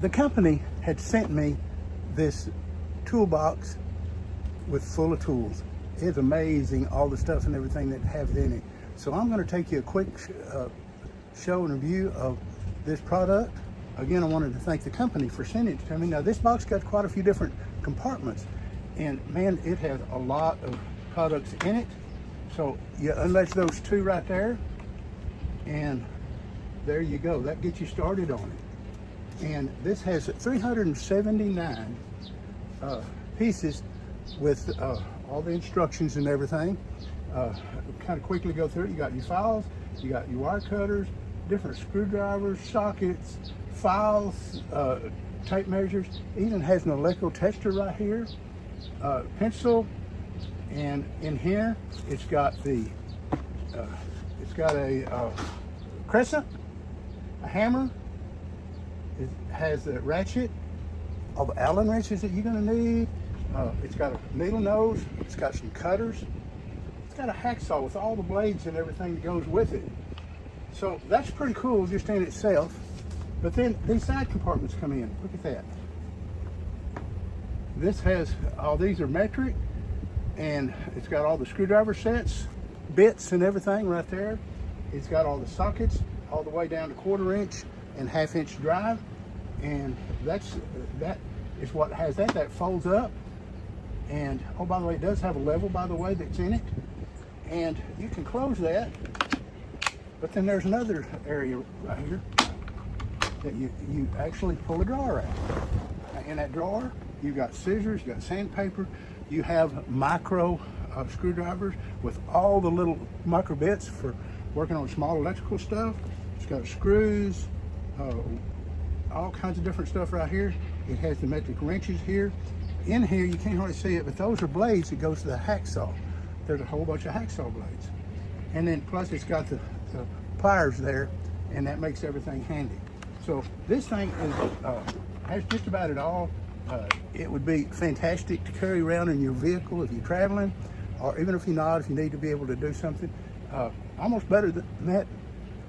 The company had sent me this toolbox with full of tools. It's amazing all the stuff and everything that have in it. So I'm going to take you a quick show and review of this product. Again, I wanted to thank the company for sending it to me. Now this box got quite a few different compartments, and man, it has a lot of products in it. So you unlatch those two right there, and there you go. That gets you started on it. And this has 379 pieces with all the instructions and everything. Kind of quickly go through it. You got your files, you got your wire cutters, different screwdrivers, sockets, files, tape measures. It even has an electro tester right here, pencil, and in here it's got a crescent, a hammer. It has a ratchet, all the Allen wrenches that you're going to need. It's got a needle nose. It's got some cutters. It's got a hacksaw with all the blades and everything that goes with it. So that's pretty cool just in itself. But then these side compartments come in. Look at that. This has, all these are metric, and it's got all the screwdriver sets, bits and everything right there. It's got all the sockets all the way down to 1/4 inch and 1/2 inch drive, and that is what has that folds up. And oh, by the way, it does have a level, by the way, that's in it, and you can close that. But then there's another area right here that you actually pull a drawer out. In that drawer, you've got scissors, you got sandpaper, you have micro screwdrivers with all the little micro bits for working on small electrical stuff. It's got screws, all kinds of different stuff right here. It has the metric wrenches here. In here, you can't hardly see it, but those are blades that goes to the hacksaw. There's a whole bunch of hacksaw blades. And then plus it's got the pliers there, and that makes everything handy. So this thing has just about it all. It would be fantastic to carry around in your vehicle if you're traveling, or even if you're not, if you need to be able to do something. Almost better than that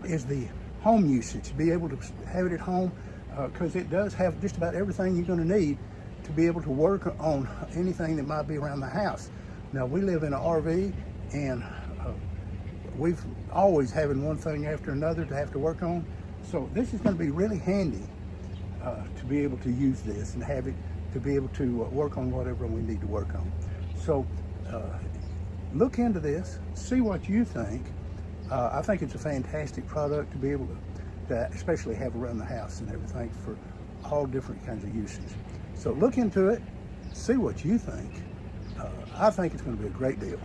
is the home usage. Be able to have it at home, because it does have just about everything you're going to need to be able to work on anything that might be around the house. Now we live in an RV, and we've always having one thing after another to have to work on. So this is going to be really handy to be able to use this and have it to be able to work on whatever we need to work on. So look into this, see what you think. I think it's a fantastic product to be able to especially have around the house and everything for all different kinds of uses. So look into it, see what you think. I think it's going to be a great deal.